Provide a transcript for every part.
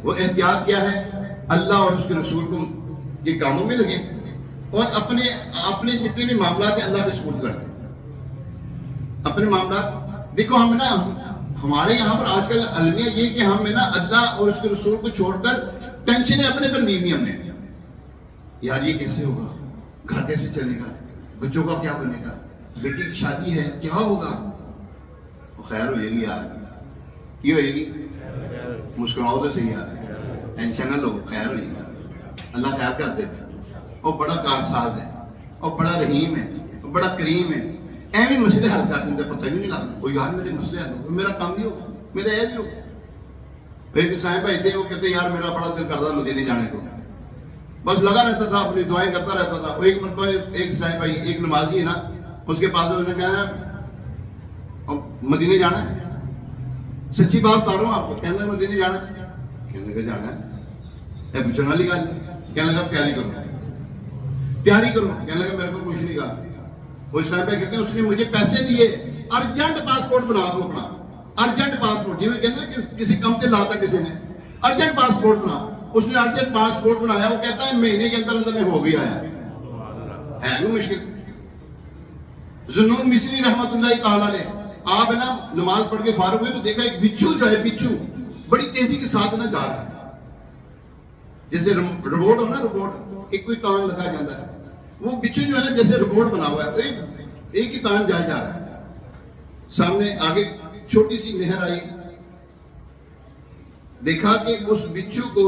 वो एहतियात क्या है, अल्लाह और उसके रसूल को ये कामों में लगे और अपने अपने जितने भी मामला है अल्लाह के सुपुर्द कर दें। अपने मामला देखो, हम ना हमारे यहाँ पर आजकल अलमिया ये कि हम ना अल्लाह और उसके रसूल को छोड़कर टेंशनें अपने पर ली हुई हमने। यार ये कैसे होगा, घर कैसे चलेगा, बच्चों का क्या बनेगा, बेटी की शादी है क्या होगा, खैर होगी यार, की होगी, मुस्कुराओ तो सही यार, टेंशन ना लो, खैर होगी, अल्लाह खैर कर देगा। और बड़ा कारसाज है और बड़ा रहीम है और बड़ा करीम है। एवं मसले हल कर देंगे, पता ही नहीं लगता कोई यार मेरे मसले हल हो, मेरा काम भी होगा, मेरा यह भी होगा। एक साहब भाई थे, वो कहते यार मेरा बड़ा दिल करता मदीने जाने को, बस लगा रहता था अपनी दुआएं करता रहता था। वो एक मतलब एक साहब भाई एक नमाजी है ना, उसके पास उन्होंने कहा मदीने जाना है, सच्ची बात बता रहा हूँ आपको, कहने लगा मदीने जाना है, कहने लगा जाना है, पूछने वाली गल, कहने लगा तैयारी करो तैयारी करो, कहने लगा मेरे को कुछ नहीं कहा। वो साहब कहते हैं उसने मुझे पैसे दिए, अर्जेंट पासपोर्ट बना दो अपना, अर्जेंट पासपोर्ट, जिम्मे कहते हैं किसी कम से लाता किसी ने, अर्जेंट पासपोर्ट बना, उसने अर्जेंट पासपोर्ट बनाया। वो कहता है महीने के अंदर अंदर में हो भी आया है ना मुश्किल। जुनून मिस्री रहमतुल्लाह ताला ने आप है ना नमाज पढ़ के फारूक हुए तो देखा एक बिच्छू जो है, बिच्छू बड़ी तेजी के साथ ना जा रहा है, जैसे रोबोट हो ना, रोबोट एक कोई तान लगा जाता है, वो बिच्छू जो है ना जैसे रोबोट बना हुआ है, एक ही तान जा रहा है। सामने आगे छोटी सी नहर आई, देखा कि उस बिच्छू को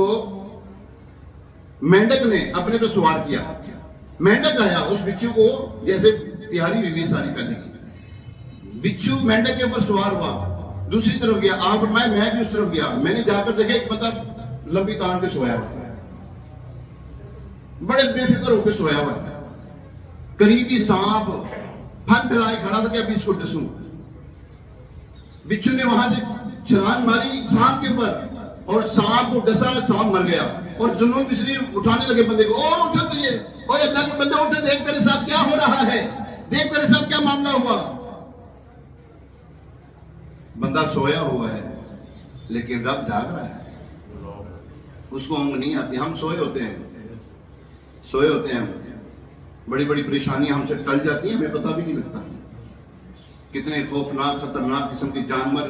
मेंढक ने अपने पे सवार किया। मेंढक आया उस बिच्छू को, जैसे तैयारी हुई सारी पहले की, बिच्छू मेंढक के ऊपर सवार हुआ, दूसरी तरफ गया, आप फरमाए मैं भी उस तरफ गया, मैंने जाकर देखा एक बंदा लंबी तान पे सोया हुआ है, बड़े बेफिक्र होकर सोया हुआ है, करीबी सांप फन फैलाए खड़ा था कि अभी इसको डसूं। बिच्छू ने वहां से छलांग मारी सांप के ऊपर और सांप को डसा, सांप मर गया। और जुनून मिस्री उठाने लगे बंदे को, और उठो तुझे, और अल्लाह के बंदे उठे, देख तेरे साथ क्या हो रहा है, देख तेरे साथ क्या मामला हुआ। बंदा सोया हुआ है लेकिन रब जाग रहा है, उसको ऊँग नहीं आती। हम सोए होते हैं, बड़ी बड़ी परेशानियां हमसे टल जाती हैं, हमें पता भी नहीं लगता। कितने खौफनाक खतरनाक किस्म के जानवर,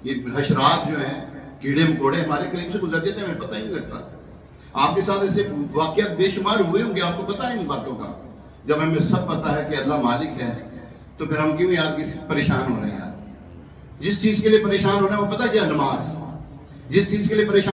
ये हशरात जो हैं, कीड़े मकोड़े हमारे करीब से गुजर जाते हैं, हमें पता ही नहीं लगता। आपके साथ ऐसे वाकयात बेशुमार हुए होंगे, आपको पता है इन बातों का। जब हमें सब पता है कि अल्लाह मालिक है तो फिर हम क्यों यार किसी परेशान हो रहे हैं यार। जिस चीज के लिए परेशान होना है वो पता क्या, नमाज। जिस चीज के लिए परेशान